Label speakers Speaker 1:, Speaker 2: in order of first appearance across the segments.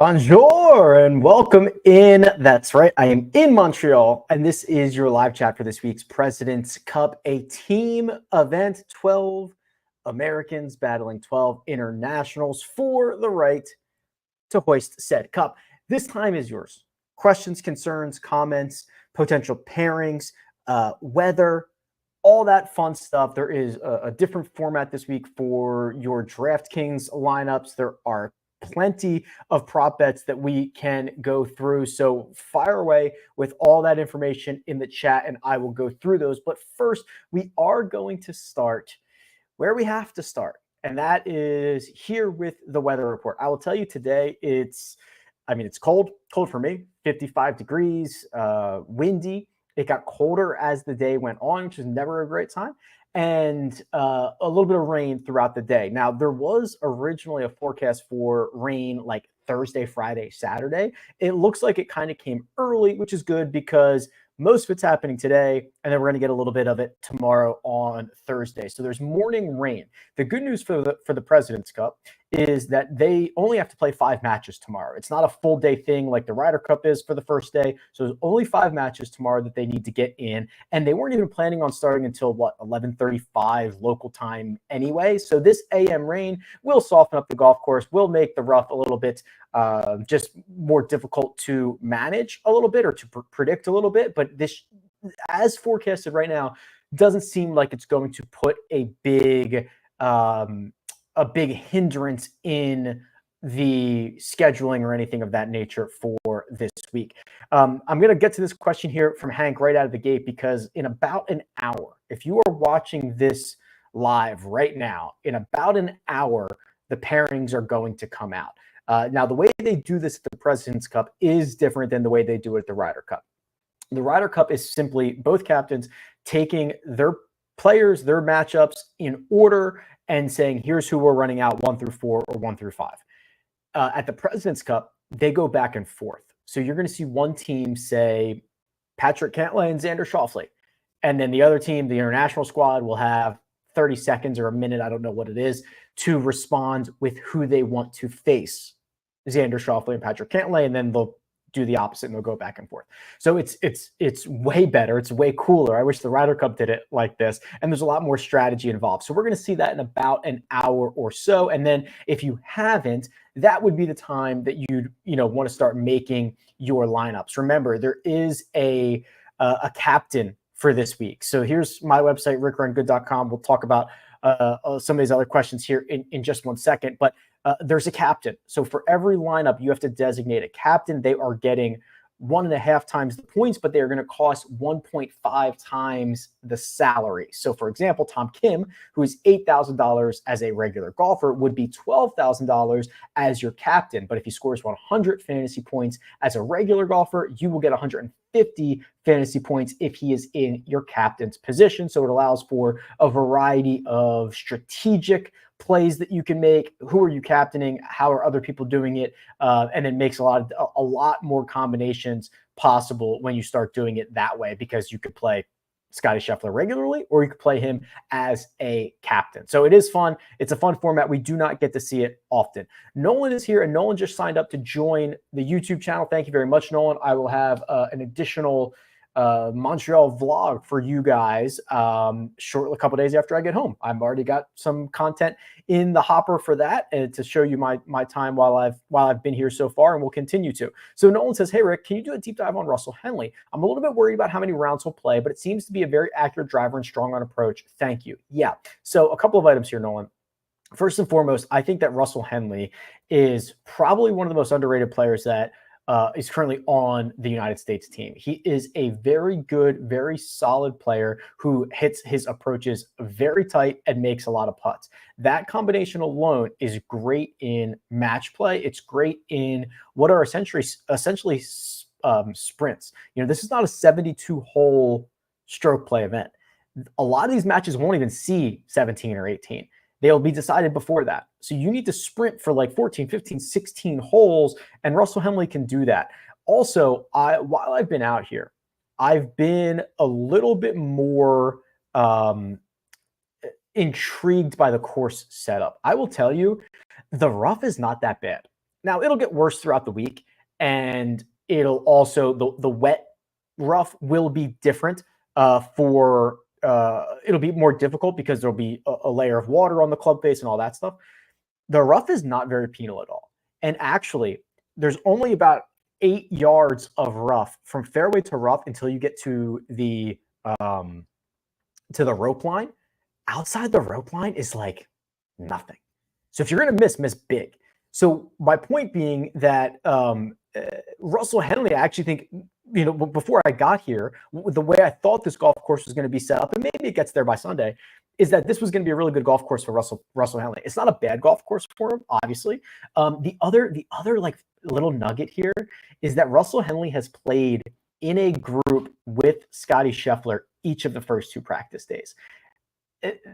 Speaker 1: Bonjour and welcome in. That's right. I am in Montreal, and this is your live chat for this week's President's Cup, a team event. 12 Americans battling 12 internationals for the right to hoist said cup. This time is yours. Questions, concerns, comments, potential pairings, weather, all that fun stuff. There is a different format this week for your DraftKings lineups. There are plenty of prop bets that we can go through. So fire away with all that information in the chat and I will go through those. But first, we are going to start where we have to start. And that is here with the weather report. I will tell you today it's cold for me, 55 degrees, windy. It got colder as the day went on, which is never a great time, and a little bit of rain throughout the day. Now, there was originally a forecast for rain like Thursday, Friday, Saturday. It looks like it kind of came early, which is good because most of it's happening today, and then we're going to get a little bit of it tomorrow on Thursday. So there's morning rain. The good news for the President's Cup is that they only have to play 5 matches tomorrow. It's not a full day thing like the Ryder Cup is for the first day. So there's only 5 matches tomorrow that they need to get in. And they weren't even planning on starting until 11:35 local time anyway. So this AM rain will soften up the golf course, will make the rough a little bit just more difficult to manage a little bit or to predict a little bit. But this, as forecasted right now, doesn't seem like it's going to put a big hindrance in the scheduling or anything of that nature for this week. I'm going to get to this question here from Hank right out of the gate because in about an hour, if you are watching this live right now, in about an hour, the pairings are going to come out. Now, the way they do this at the President's Cup is different than the way they do it at the Ryder Cup. The Ryder Cup is simply both captains taking their players, their matchups in order and saying, here's who we're running out 1 through 4 or 1 through 5. At the President's Cup, they go back and forth. So you're going to see one team say Patrick Cantlay and Xander Schauffele. And then the other team, the international squad, will have 30 seconds or a minute, I don't know what it is, to respond with who they want to face, Xander Schauffele and Patrick Cantlay, and then they'll do the opposite and they'll go back and forth. So it's way better. It's way cooler. I wish the Ryder Cup did it like this. And there's a lot more strategy involved. So we're going to see that in about an hour or so. And then if you haven't, that would be the time that you'd want to start making your lineups. Remember, there is a captain for this week. So here's my website, rickrungood.com. We'll talk about some of these other questions here in just 1 second. But there's a captain. So for every lineup, you have to designate a captain. They are getting 1.5 times the points, but they are going to cost 1.5 times the salary. So for example, Tom Kim, who is $8,000 as a regular golfer, would be $12,000 as your captain. But if he scores 100 fantasy points as a regular golfer, you will get 150 fantasy points if he is in your captain's position. So it allows for a variety of strategic plays that you can make. Who are you captaining? How are other people doing it? And it makes a lot more combinations possible when you start doing it that way, because you could play Scottie Scheffler regularly, or you could play him as a captain. So it is fun. It's a fun format. We do not get to see it often. Nolan is here, and Nolan just signed up to join the YouTube channel. Thank you very much, Nolan. I will have an additional Montreal vlog for you guys shortly, a couple days after I get home. I've already got some content in the hopper for that, and to show you my time while I've been here so far, and will continue to. So Nolan says, hey Rick, can you do a deep dive on Russell Henley? I'm a little bit worried about how many rounds he'll play, but it seems to be a very accurate driver and strong on approach. Thank you. Yeah. So a couple of items here, Nolan. First and foremost, I think that Russell Henley is probably one of the most underrated players that is currently on the United States team. He is a very good, very solid player who hits his approaches very tight and makes a lot of putts. That combination alone is great in match play. It's great in what are essentially sprints. This is not a 72-hole stroke play event. A lot of these matches won't even see 17 or 18. They'll be decided before that. So you need to sprint for like 14, 15, 16 holes, and Russell Henley can do that. Also, while I've been out here, I've been a little bit more intrigued by the course setup. I will tell you, the rough is not that bad. Now it'll get worse throughout the week, and it'll also the wet rough will be different it'll be more difficult because there'll be a layer of water on the club face and all that stuff. The rough is not very penal at all. And actually, there's only about 8 yards of rough from fairway to rough until you get to the rope line. Outside the rope line is like nothing. So if you're going to miss big. So my point being that Russell Henley, I actually think, before I got here, the way I thought this golf course was going to be set up, and maybe it gets there by Sunday, is that this was going to be a really good golf course for Russell Henley. It's not a bad golf course for him, obviously. The other like little nugget here is that Russell Henley has played in a group with Scottie Scheffler each of the first 2 practice days.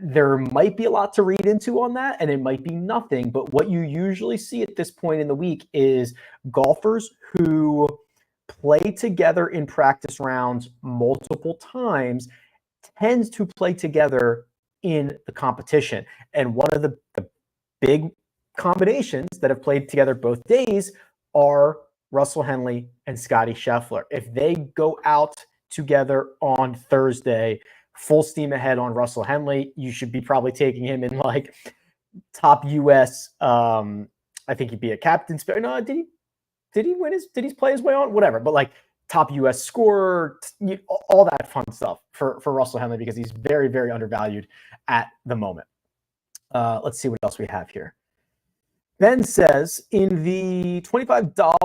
Speaker 1: There might be a lot to read into on that, and it might be nothing. But what you usually see at this point in the week is golfers who play together in practice rounds multiple times tends to play together in the competition. And one of the big combinations that have played together both days are Russell Henley and Scottie Scheffler. If they go out together on Thursday, full steam ahead on Russell Henley, you should be probably taking him in like top US. I think he'd be a captain's. No, did he win did he play his way on? Whatever. But like top US scorer, all that fun stuff for Russell Henley, because he's very, very undervalued at the moment. Let's see what else we have here. Ben says in the $25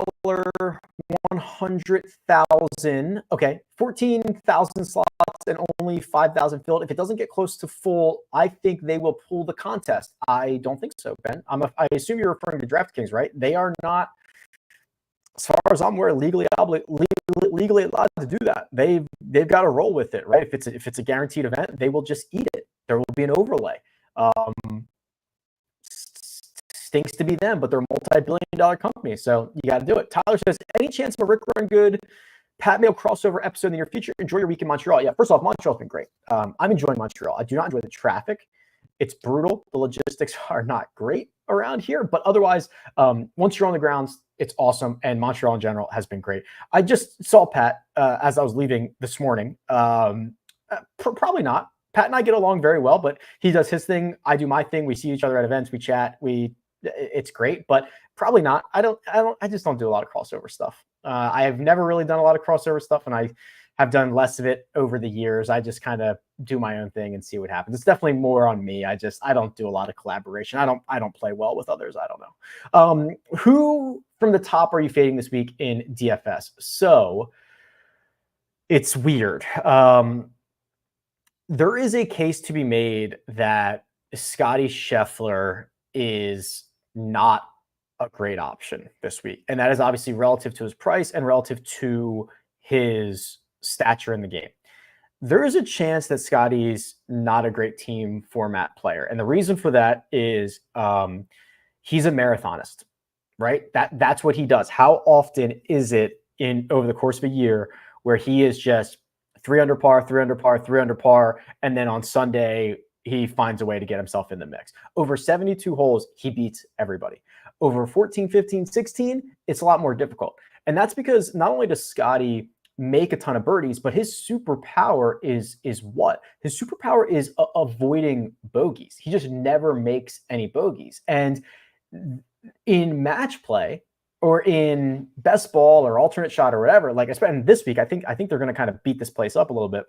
Speaker 1: 100,000, okay, 14,000 slots and only 5,000 filled. If it doesn't get close to full, I think they will pull the contest. I don't think so, Ben. I assume you're referring to DraftKings, right? They are not, as far as I'm aware, legally allowed to do that. They've got to roll with it, right? If it's a guaranteed event, they will just eat it. There will be an overlay. Stinks to be them, but they're a multi-billion-dollar company, so you got to do it. Tyler says, any chance of a Rick Run Good Pat Mail crossover episode in the near future? Enjoy your week in Montreal. Yeah, first off, Montreal's been great. I'm enjoying Montreal. I do not enjoy the traffic. It's brutal. The logistics are not great around here, but otherwise, once you're on the grounds, it's awesome, and Montreal in general has been great. I just saw Pat as I was leaving this morning. Probably not. Pat and I get along very well, but he does his thing. I do my thing. We see each other at events. We chat. It's great, but probably not. I just don't do a lot of crossover stuff. I have never really done a lot of crossover stuff, and I have done less of it over the years. I just kind of do my own thing and see what happens. It's definitely more on me. I don't do a lot of collaboration. I don't play well with others. I don't know. Who from the top are you fading this week in DFS? So it's weird. There is a case to be made that Scottie Scheffler is not a great option this week. And that is obviously relative to his price and relative to his stature in the game. There is a chance that Scottie's not a great team format player. And the reason for that is he's a marathonist, right? That's what he does. How often is it over the course of a year where he is just 3 under par, 3 under par, 3 under par, and then on Sunday he finds a way to get himself in the mix? Over 72 holes, he beats everybody. Over 14, 15, 16, it's a lot more difficult. And that's because not only does Scottie make a ton of birdies, but his superpower is what? His superpower is avoiding bogeys. He just never makes any bogeys. And in match play or in best ball or alternate shot or whatever, like especially this week, I think they're going to kind of beat this place up a little bit.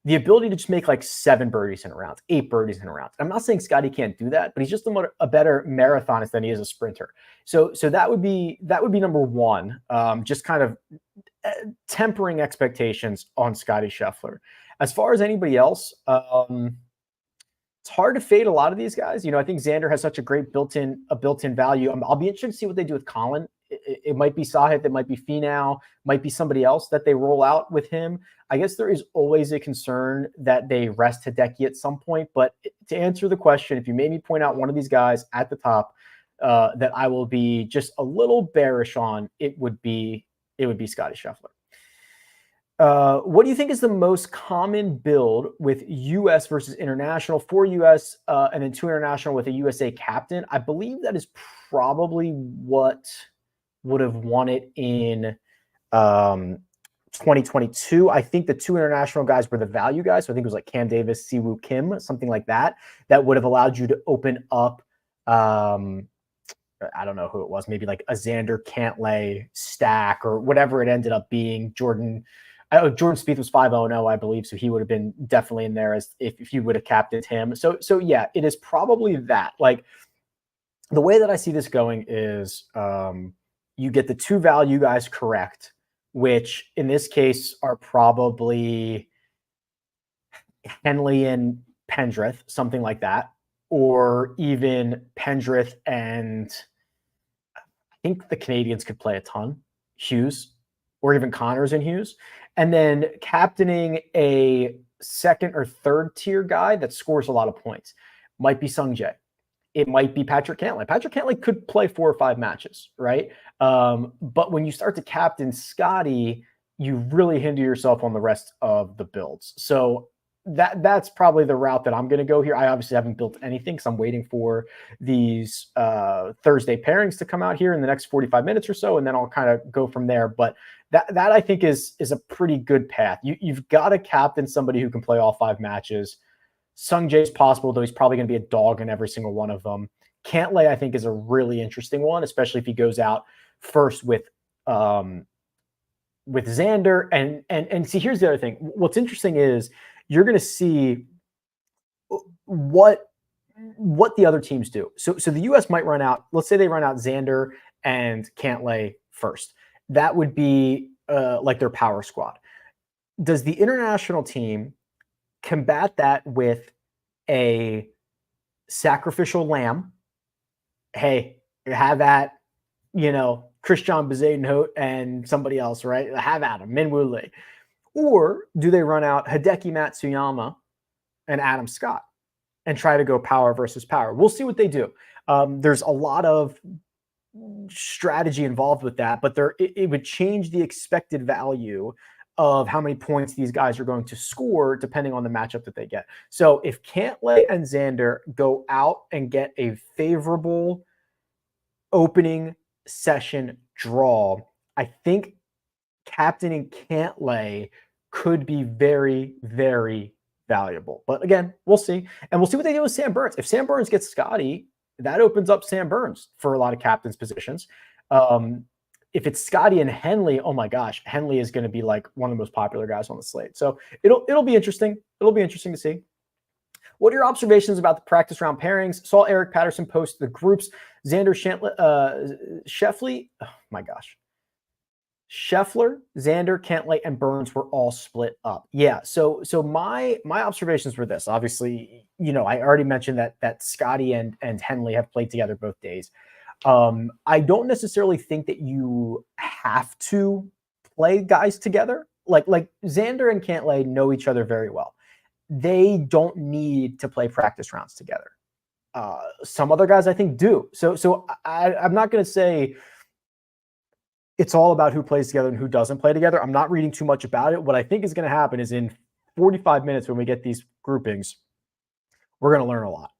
Speaker 1: The ability to just make like 7 birdies in a round, 8 birdies in a round. I'm not saying Scottie can't do that, but he's just a better marathonist than he is a sprinter. So that would be number one. Just kind of tempering expectations on Scottie Scheffler. As far as anybody else, it's hard to fade a lot of these guys. I think Xander has such a great built-in value. I'll be interested to see what they do with Colin. It might be Sahith, it might be Finau, might be somebody else that they roll out with him. I guess there is always a concern that they rest Hideki at some point. But to answer the question, if you made me point out one of these guys at the top that I will be just a little bearish on, it would be Scottie Scheffler. What do you think is the most common build with U.S. versus international? 4 U.S. And then 2 international with a USA captain. I believe that is probably what would have won it in 2022. I think the 2 international guys were the value guys. So I think it was like Cam Davis, Siwoo Kim, something like that. That would have allowed you to open up. I don't know who it was. Maybe like a Xander Cantlay stack or whatever it ended up being. Jordan Spieth was 5-0-0, I believe, so he would have been definitely in there as if you would have captained him. So yeah, it is probably that. Like the way that I see this going is you get the 2 value guys correct, which in this case are probably Henley and Pendrith, something like that, or even Pendrith and I think the Canadians could play a ton, Hughes, or even Connors and Hughes. And then captaining a second or third tier guy that scores a lot of points. Might be Sung Jae. It might be Patrick Cantlay. Patrick Cantlay could play 4 or 5 matches, right? But when you start to captain Scotty, you really hinder yourself on the rest of the builds. So that's probably the route that I'm going to go here. I obviously haven't built anything because I'm waiting for these Thursday pairings to come out here in the next 45 minutes or so, and then I'll kind of go from there. But that I think is a pretty good path. You've got to captain somebody who can play all 5 matches. Sung Jae is possible, though he's probably going to be a dog in every single one of them. Cantlay, I think, is a really interesting one, especially if he goes out first with Xander. And see, here's the other thing. What's interesting is you're going to see what the other teams do. So the U.S. might run out. Let's say they run out Xander and Cantlay first. That would be like their power squad. Does the international team combat that with a sacrificial lamb? Hey, have at, Christian Bezuidenhout and somebody else, right? Have at him, Min Woo Lee. Or do they run out Hideki Matsuyama and Adam Scott and try to go power versus power? We'll see what they do. There's a lot of strategy involved with that, but it would change the expected value of how many points these guys are going to score depending on the matchup that they get. So if Cantlay and Xander go out and get a favorable opening session draw, I think captaining Cantlay could be very, very valuable. But again, we'll see. And we'll see what they do with Sam Burns. If Sam Burns gets Scotty, that opens up Sam Burns for a lot of captains' positions. If it's Scotty and Henley, oh my gosh, Henley is going to be like one of the most popular guys on the slate. So it'll be interesting. It'll be interesting to see. What are your observations about the practice round pairings? Saw Eric Patterson post the groups. Xander Scheffler, oh my gosh. Scheffler, Xander, Cantlay, and Burns were all split up. Yeah, so my observations were this. Obviously, I already mentioned that Scotty and Henley have played together both days. I don't necessarily think that you have to play guys together. Like Xander and Cantlay know each other very well. They don't need to play practice rounds together. Some other guys I think do. So I'm not going to say it's all about who plays together and who doesn't play together. I'm not reading too much about it. What I think is going to happen is in 45 minutes when we get these groupings, we're going to learn a lot.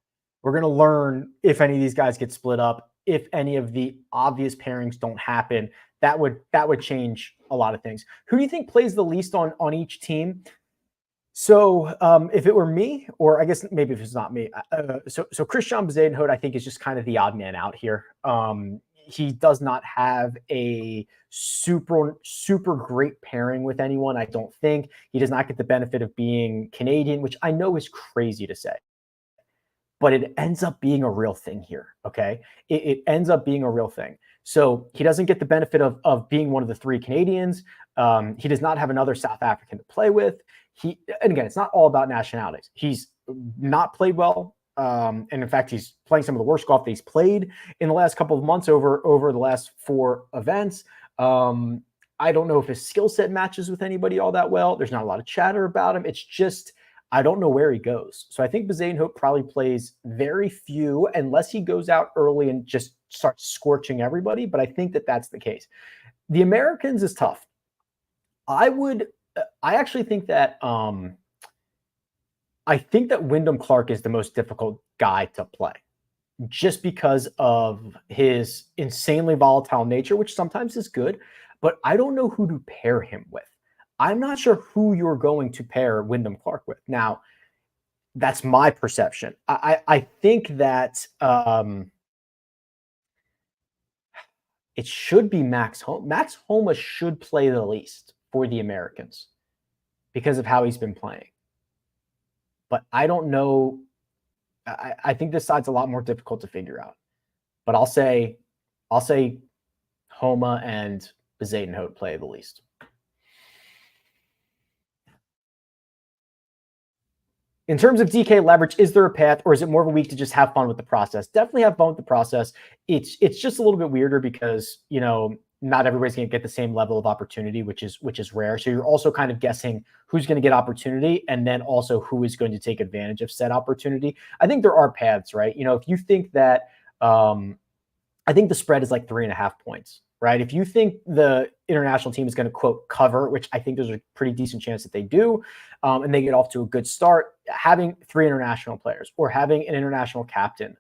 Speaker 1: We're going to learn if any of these guys get split up, if any of the obvious pairings don't happen. That would change a lot of things. Who do you think plays the least on each team? So if it were me, or I guess maybe if it's not me, so Christian Bezuidenhout, I think, is just kind of the odd man out here. He does not have a super great pairing with anyone, I don't think. He does not get the benefit of being Canadian, which I know is crazy to say. But it ends up being a real thing here, okay? It ends up being a real thing. So he doesn't get the benefit of being one of the 3 Canadians. He does not have another South African to play with. And again, it's not all about nationalities. He's not played well. And in fact, he's playing some of the worst golf that he's played in the last couple of months over the last 4 events. I don't know if his skill set matches with anybody all that well. There's not a lot of chatter about him. It's just, I don't know where he goes. So I think Bezuidenhout probably plays very few unless he goes out early and just starts scorching everybody. But I think that that's the case. The Americans is tough. I would I actually think that Wyndham Clark is the most difficult guy to play, just because of his insanely volatile nature, which sometimes is good, but I don't know who to pair him with. I'm not sure who you're going to pair Wyndham Clark with. Now, that's my perception. I think that it should be Max Homa. Max Homa should play the least for the Americans because of how he's been playing. But I don't know. I think this side's a lot more difficult to figure out. But I'll say Homa and Bezuidenhout play the least. In terms of DK leverage, is there a path, or is it more of a week to just have fun with the process? Definitely have fun with the process. It's just a little bit weirder because, you know, not everybody's going to get the same level of opportunity, which is rare. So you're also kind of guessing who's going to get opportunity and then also who is going to take advantage of said opportunity. I think there are paths, right? You know, if you think that, I think the spread is like 3.5 points, right? If you think the international team is going to, quote, cover, which I think there's a pretty decent chance that they do, and they get off to a good start, having 3 international players or having an international captain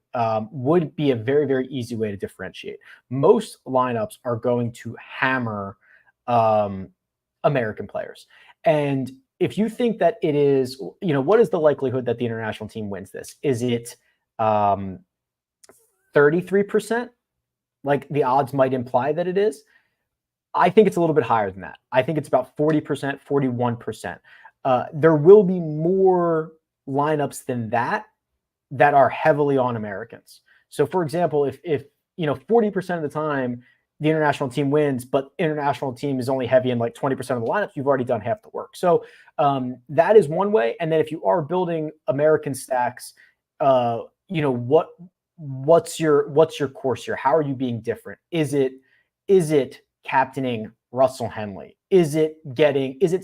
Speaker 1: would be a very, very easy way to differentiate. Most lineups are going to hammer American players. And if you think that it is, you know, what is the likelihood that the international team wins this? Is it 33%? Like the odds might imply that it is. I think it's a little bit higher than that. I think it's about 40%, 41%. There will be more lineups than that are heavily on Americans. So, for example, if you know 40% of the time the international team wins, but international team is only heavy in like 20% of the lineups, you've already done half the work. So that is one way. And then if you are building American stacks, you know what's your course here? How are you being different? Is it captaining Russell Henley? Is it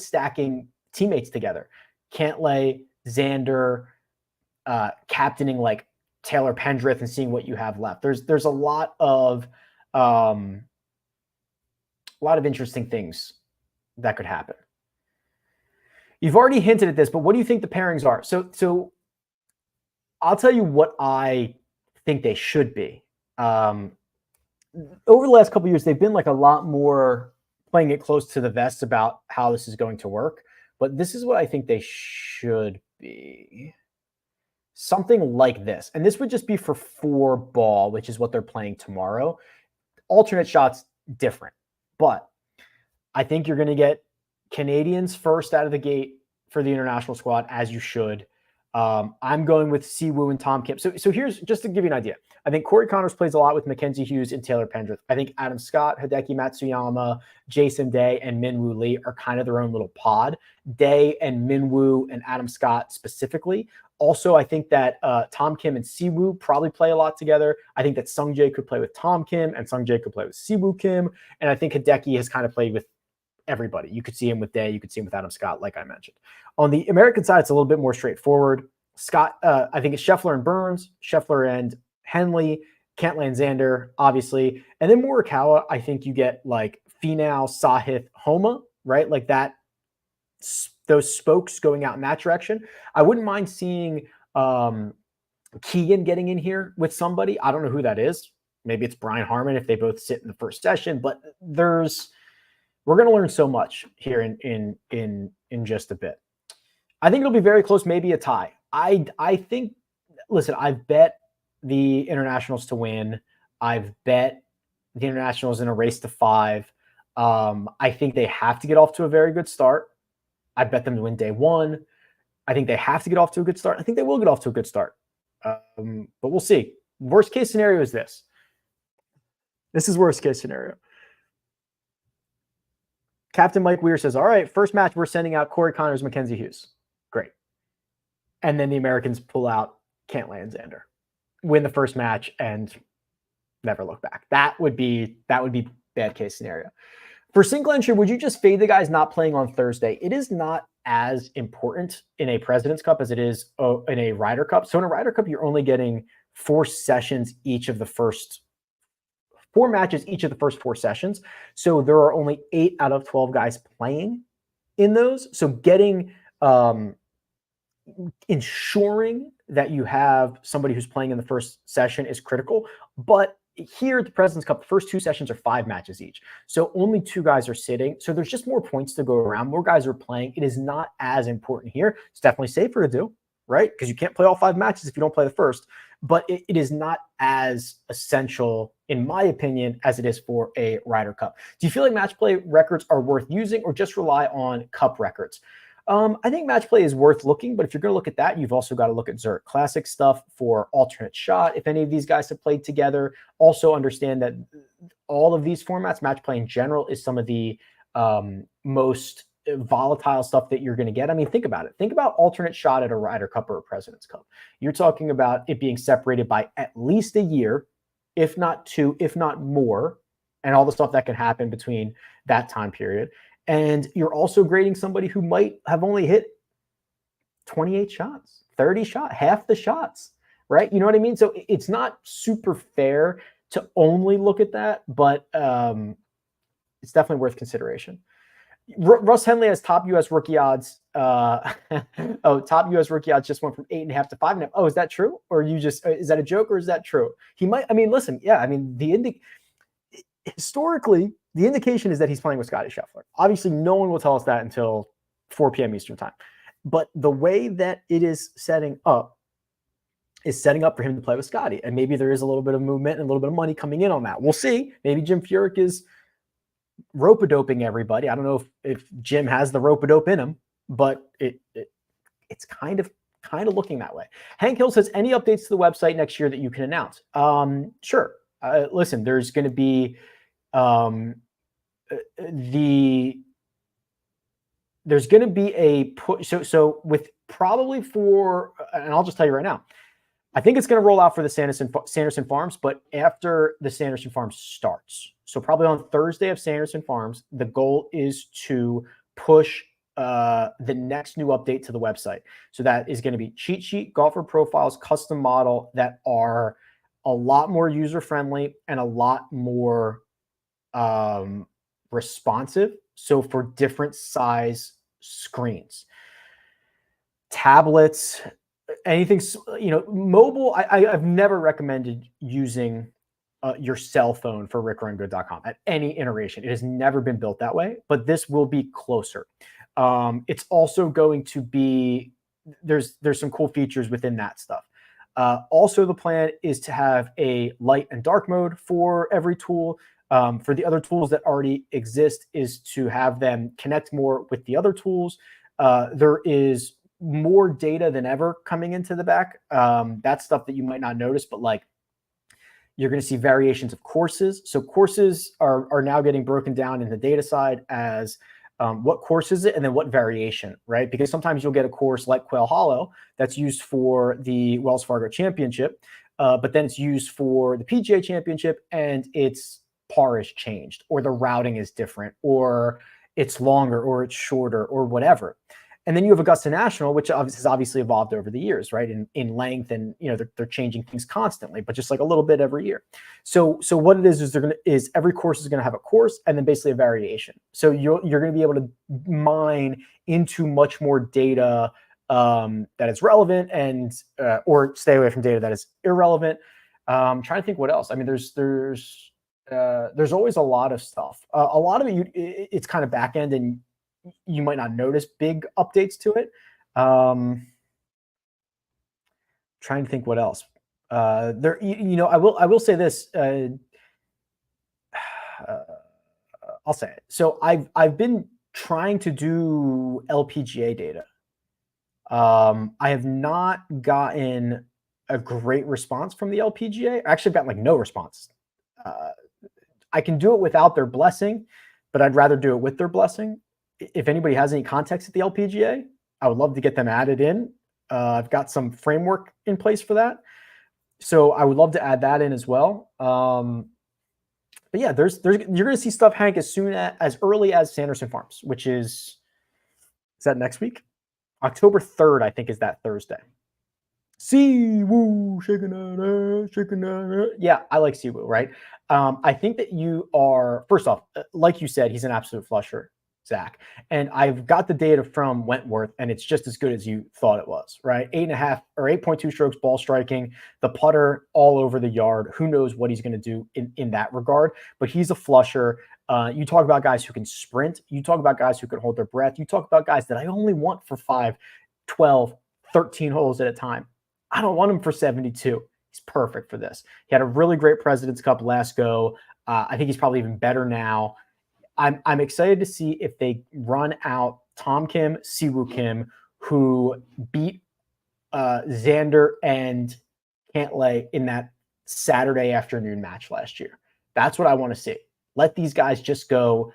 Speaker 1: stacking teammates together? Cantlay, Xander, captaining like Taylor Pendrith and seeing what you have left. There's a lot of interesting things that could happen. You've already hinted at this, but what do you think the pairings are? So I'll tell you what I think they should be. Over the last couple of years, they've been like a lot more playing it close to the vest about how this is going to work. But this is what I think they should be. Something like this. And this would just be for 4 ball, which is what they're playing tomorrow. Alternate shots, different. But I think you're going to get Canadians first out of the gate for the international squad, as you should. I'm going with Siwoo and Tom Kim. So here's, just to give you an idea. I think Corey Connors plays a lot with Mackenzie Hughes and Taylor Pendrith. I think Adam Scott, Hideki Matsuyama, Jason Day, and Minwoo Lee are kind of their own little pod. Day and Minwoo and Adam Scott specifically. Also, I think that Tom Kim and Siwoo probably play a lot together. I think that Sungjae could play with Tom Kim and Sungjae could play with Siwoo Kim. And I think Hideki has kind of played with everybody. You could see him with Day. You could see him with Adam Scott, like I mentioned. On the American side, it's a little bit more straightforward. Scott, I think it's Scheffler and Burns, Scheffler and Henley, Cantlay and Xander, obviously. And then Morikawa, I think you get like Finau, Sahith, Homa, right? Like that, those spokes going out in that direction. I wouldn't mind seeing Keegan getting in here with somebody. I don't know who that is. Maybe it's Brian Harman if they both sit in the first session, but we're going to learn so much here in just a bit. I think it'll be very close, maybe a tie. I think, listen, I've bet the internationals to win. I've bet the internationals in a race to 5. I think they have to get off to a very good start. I bet them to win day 1. I think they have to get off to a good start. I think they will get off to a good start. But we'll see. Worst case scenario is this. This is worst case scenario. Captain Mike Weir says, all right, first match, we're sending out Corey Connors, Mackenzie Hughes. Great. And then the Americans pull out Cantlay and Xander, win the first match, and never look back. That would be bad case scenario. For single entry, would you just fade the guys not playing on Thursday? It is not as important in a President's Cup as it is in a Ryder Cup. So in a Ryder Cup, you're only getting 4 sessions each of the first 4 matches each of the first 4 sessions. So there are only 8 out of 12 guys playing in those. So getting ensuring that you have somebody who's playing in the first session is critical. But here at the President's Cup, the first 2 sessions are 5 matches each. So only 2 guys are sitting. So there's just more points to go around. More guys are playing. It is not as important here. It's definitely safer to do, right? Because you can't play all 5 matches if you don't play the first. But it is not as essential, in my opinion, as it is for a Ryder Cup. Do you feel like match play records are worth using, or just rely on Cup records? I think match play is worth looking, but if you're going to look at that, you've also got to look at Zurich Classic stuff for alternate shot. If any of these guys have played together, also understand that all of these formats, match play in general, is some of the most volatile stuff that you're going to get. I mean, think about it. Think about alternate shot at a Ryder Cup or a President's Cup. You're talking about it being separated by at least a year, if not 2, if not more, and all the stuff that can happen between that time period. And you're also grading somebody who might have only hit 28 shots, 30 shots, half the shots, right? You know what I mean? So it's not super fair to only look at that, but it's definitely worth consideration. Russ Henley has top U.S. rookie odds. Top U.S. rookie odds just went from 8.5 to 5.5. Oh, is that true? Or is that a joke, or is that true? He might. I mean, listen. Yeah, I mean, historically, the indication is that he's playing with Scottie Scheffler. Obviously, no one will tell us that until 4 p.m. Eastern time. But the way that it is setting up for him to play with Scottie. And maybe there is a little bit of movement and a little bit of money coming in on that. We'll see. Maybe Jim Furyk is rope-a-doping everybody. I don't know if Jim has the rope-a-dope in him, but it's kind of looking that way. Hank Hill says, any updates to the website next year that you can announce? Sure. Listen, there's going to be there's going to be a push. So with probably for, and I'll just tell you right now, I think it's going to roll out for the Sanderson Farms, but after the Sanderson Farms starts. So probably on Thursday of Sanderson Farms, the goal is to push the next new update to the website. So that is going to be cheat sheet, golfer profiles, custom model that are a lot more user-friendly and a lot more responsive. So for different size screens, tablets, anything, mobile. I've never recommended using your cell phone for rickrungood.com at any iteration. It has never been built that way, but this will be closer. It's also going to be, there's some cool features within that stuff. Also, the plan is to have a light and dark mode for every tool. For the other tools that already exist, is to have them connect more with the other tools. There is more data than ever coming into the back. That's stuff that you might not notice, but like you're going to see variations of courses. So courses are now getting broken down in the data side as what course is it, and then what variation, right? Because sometimes you'll get a course like Quail Hollow that's used for the Wells Fargo Championship, but then it's used for the PGA Championship, and its par is changed, or the routing is different, or it's longer, or it's shorter, or whatever. And then you have Augusta National, which has obviously evolved over the years, right? In length, and they're changing things constantly, but just like a little bit every year. So what it is every course is gonna have a course and then basically a variation. So you're gonna be able to mine into much more data that is relevant, and or stay away from data that is irrelevant. I'm trying to think what else. I mean, there's always a lot of stuff. A lot of it's kind of back end, and you might not notice big updates to it. Trying to think what else. I will say this. I'll say it. So I've been trying to do LPGA data. I have not gotten a great response from the LPGA. I actually got like no response. I can do it without their blessing, but I'd rather do it with their blessing. If anybody has any contacts at the LPGA, I would love to get them added in. I've got some framework in place for that, so I would love to add that in as well. But yeah, you're going to see stuff, Hank, as early as Sanderson Farms, which is that next week? October 3rd, I think, is that Thursday. Siwoo, shaking that. Yeah, I like Siwoo, right? I think that you are, first off, like you said, he's an absolute flusher. Zach. And I've got the data from Wentworth, and it's just as good as you thought it was, right? 8.5 or 8.2 strokes ball striking, the putter all over the yard. Who knows what he's going to do in that regard? But he's a flusher. You talk about guys who can sprint. You talk about guys who can hold their breath. You talk about guys that I only want for 5, 12, 13 holes at a time. I don't want him for 72. He's perfect for this. He had a really great President's Cup last go. I think he's probably even better now. I'm excited to see if they run out Tom Kim, Siwoo Kim, who beat Xander and Cantlay in that Saturday afternoon match last year. That's what I want to see. Let these guys just go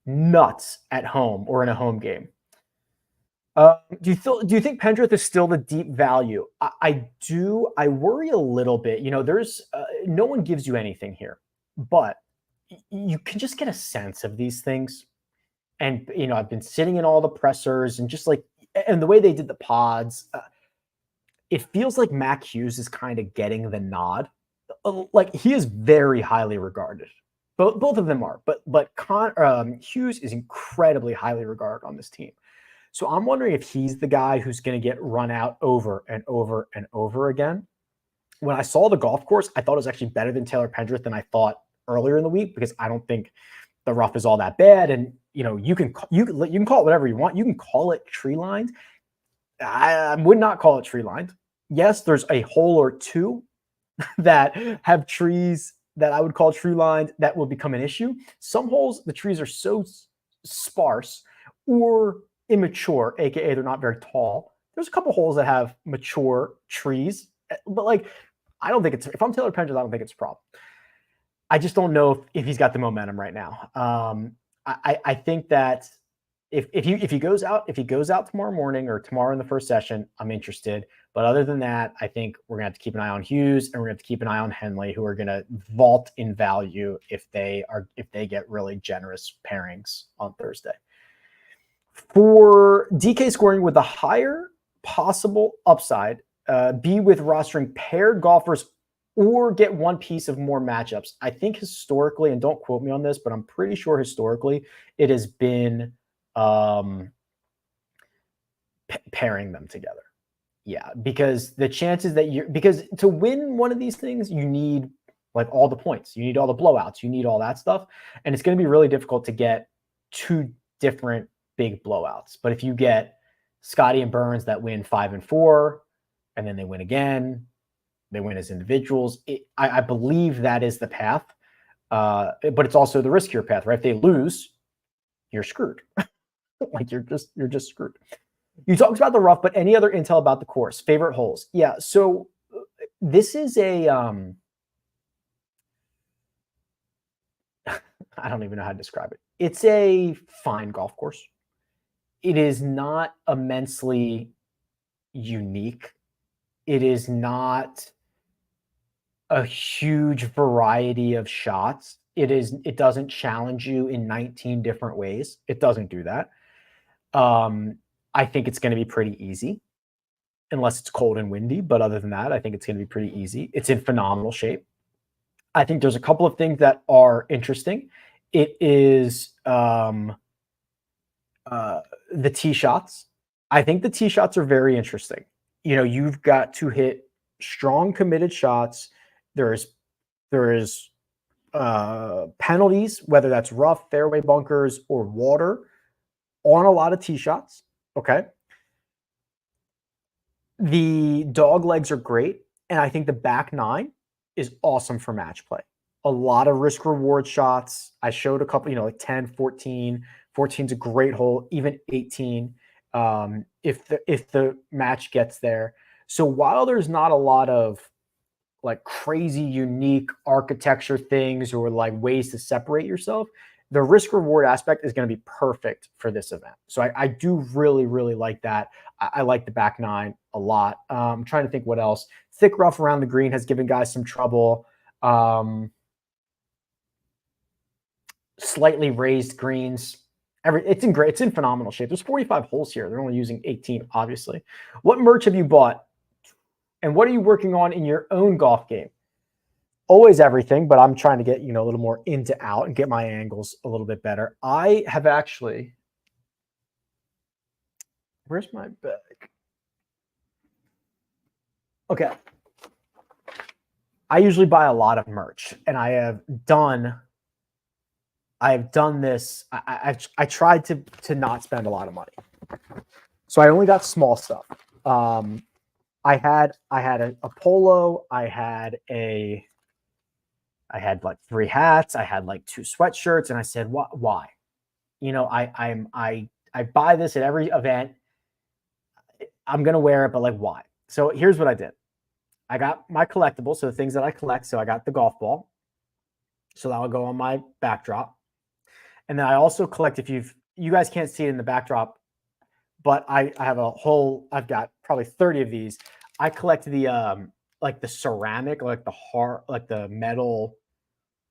Speaker 1: nuts at home or in a home game. Do you think Pendrith is still the deep value? I do. I worry a little bit. There's no one gives you anything here, but you can just get a sense of these things. And, I've been sitting in all the pressers and and the way they did the pods, it feels like Mac Hughes is kind of getting the nod. Like, he is very highly regarded. Both of them are, but Hughes is incredibly highly regarded on this team. So I'm wondering if he's the guy who's going to get run out over and over and over again. When I saw the golf course, I thought it was actually better than Taylor Pendrith than I thought earlier in the week, because I don't think the rough is all that bad. And, you can call it whatever you want. You can call it tree lined. I would not call it tree lined. Yes, there's a hole or two that have trees that I would call tree lined that will become an issue. Some holes, the trees are so sparse or immature, aka they're not very tall. There's a couple holes that have mature trees, but I don't think if I'm Taylor Pendrith, I don't think it's a problem. I just don't know if he's got the momentum right now. I think that if he goes out tomorrow morning or tomorrow in the first session, I'm interested. But other than that, I think we're gonna have to keep an eye on Hughes and we're gonna have to keep an eye on Henley, who are gonna vault in value if they get really generous pairings on Thursday. For DK scoring with the higher possible upside, be with rostering paired golfers or get one piece of more matchups. I think historically, and don't quote me on this, but I'm pretty sure historically it has been pairing them together. Yeah, because the chances that because to win one of these things, you need all the points, you need all the blowouts, you need all that stuff. And it's going to be really difficult to get two different big blowouts. But if you get Scotty and Burns that win 5 and 4, and then they win again, they win as individuals, I believe that is the path. But it's also the riskier path, right? If they lose, you're screwed. You're just screwed. You talked about the rough, but any other intel about the course? Favorite holes? Yeah. So this is a I don't even know how to describe it. It's a fine golf course. It is not immensely unique. It is not a huge variety of shots. It doesn't challenge you in 19 different ways. It doesn't do that. I think it's going to be pretty easy unless it's cold and windy. But other than that, I think it's going to be pretty easy. It's in phenomenal shape. I think there's a couple of things that are interesting. It is the tee shots. I think the tee shots are very interesting. You've got to hit strong, committed shots. There is penalties, whether that's rough, fairway bunkers, or water, on a lot of tee shots. Okay. The dog legs are great. And I think the back nine is awesome for match play. A lot of risk reward shots. I showed a couple, 10, 14. 14 is a great hole, even 18, if the match gets there. So while there's not a lot of crazy unique architecture things or ways to separate yourself, the risk reward aspect is going to be perfect for this event. So I do really, really like that. I like the back nine a lot. I'm trying to think what else. Thick rough around the green has given guys some trouble. Slightly raised greens. It's in phenomenal shape. There's 45 holes here. They're only using 18, obviously. What merch have you bought? And what are you working on in your own golf game? Always everything, but I'm trying to get, a little more into out and get my angles a little bit better. I have actually, Where's my bag? Okay. I usually buy a lot of merch, and I have done this. I tried to not spend a lot of money, so I only got small stuff. I had a polo. I had like 3 hats. I had like 2 sweatshirts, and I said, why? You know, I buy this at every event. I'm gonna wear it, but like, why? So here's what I did. I got my collectibles, so the things that I collect. So I got the golf ball, so that will go on my backdrop, and then I also collect. If you guys can't see it in the backdrop, but I have a whole. I've got probably 30 of these. I collect the like the ceramic, like the metal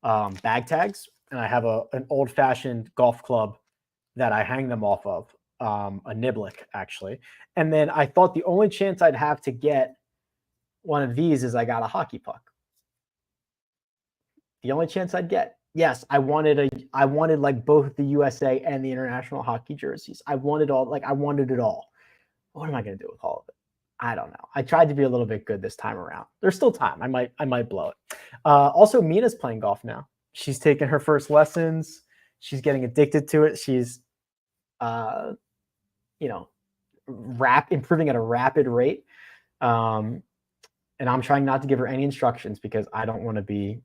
Speaker 1: bag tags, and I have an old fashioned golf club that I hang them off of, a niblick actually. And then I thought the only chance I'd have to get one of these is I got a hockey puck. The only chance I'd get. Yes, I wanted like both the USA and the international hockey jerseys. I wanted it all. What am I going to do with all of it? I don't know. I tried to be a little bit good this time around. There's still time. I might blow it. Also, Mina's playing golf now. She's taken her first lessons. She's getting addicted to it. She's, improving at a rapid rate. And I'm trying not to give her any instructions because I don't want to be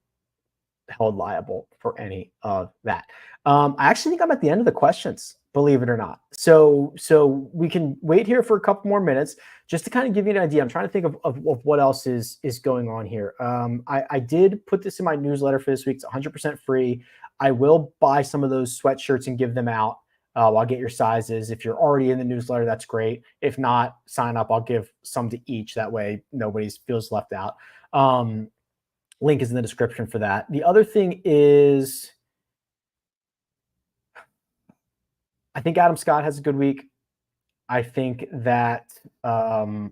Speaker 1: held liable for any of that. I actually think I'm at the end of the questions, believe it or not. So we can wait here for a couple more minutes just to kind of give you an idea. I'm trying to think of what else is going on here. I did put this in my newsletter for this week. It's 100% free. I will buy some of those sweatshirts and give them out. I'll get your sizes. If you're already in the newsletter, that's great. If not, sign up. I'll give some to each. That way nobody feels left out. Link is in the description for that. The other thing is, I think Adam Scott has a good week. I think that it's going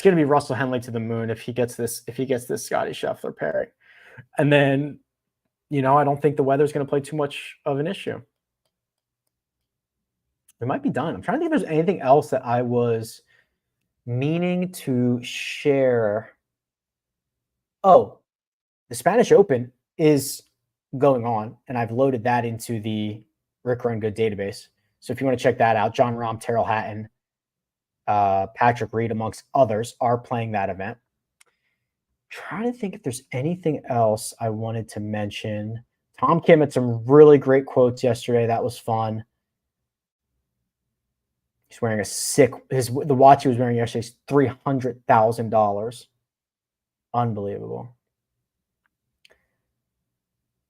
Speaker 1: to be Russell Henley to the moon if he gets this Scotty Scheffler pairing. And then, I don't think the weather's going to play too much of an issue. We might be done. I'm trying to think if there's anything else that I was meaning to share. Oh, the Spanish Open is going on, and I've loaded that into the Rick Run Good database. So if you want to check that out, John Rahm, Terrell Hatton, Patrick Reed, amongst others, are playing that event. Trying to think if there's anything else I wanted to mention. Tom Kim had some really great quotes yesterday. That was fun. He's wearing the watch he was wearing yesterday is $300,000. Unbelievable.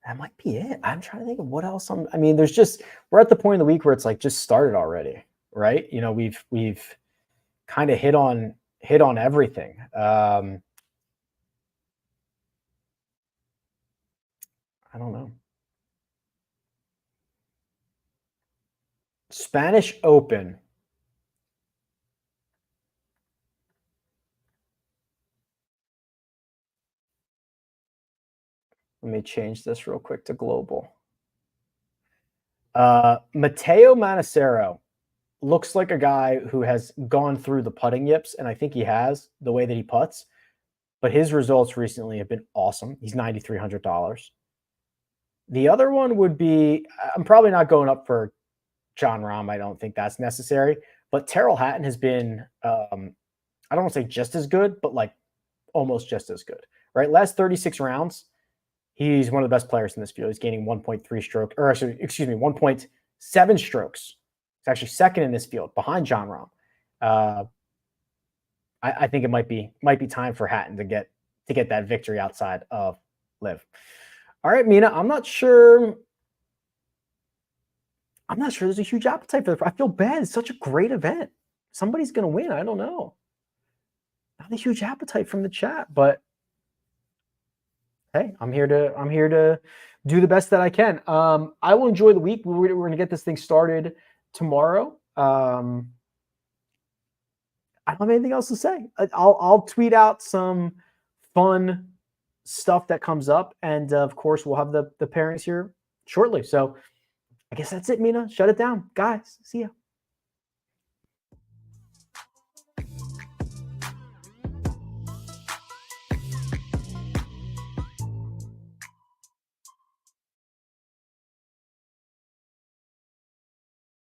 Speaker 1: That might be it. I'm trying to think of what else. We're at the point of the week where it's like just started already, right? We've kind of hit on everything. I don't know. Spanish Open. Let me change this real quick to global. Mateo Manacero looks like a guy who has gone through the putting yips, and I think he has, the way that he putts. But his results recently have been awesome. He's $9,300. The other one would be, I'm probably not going up for John Rahm. I don't think that's necessary. But Terrell Hatton has been, I don't want to say just as good, but like almost just as good, right? Last 36 rounds, he's one of the best players in this field. He's gaining 1.3 stroke, or actually, 1.7 strokes. He's actually second in this field behind John Rahm. I think it might be time for Hatton to get that victory outside of Liv. All right, Mina, I'm not sure there's a huge appetite for I feel bad. It's such a great event. Somebody's going to win. I don't know. Not a huge appetite from the chat, but hey, I'm here to do the best that I can. I will enjoy the week. We're going to get this thing started tomorrow. I don't have anything else to say. I'll tweet out some fun stuff that comes up, and of course, we'll have the pairings here shortly. So I guess that's it, Mina. Shut it down, guys. See ya.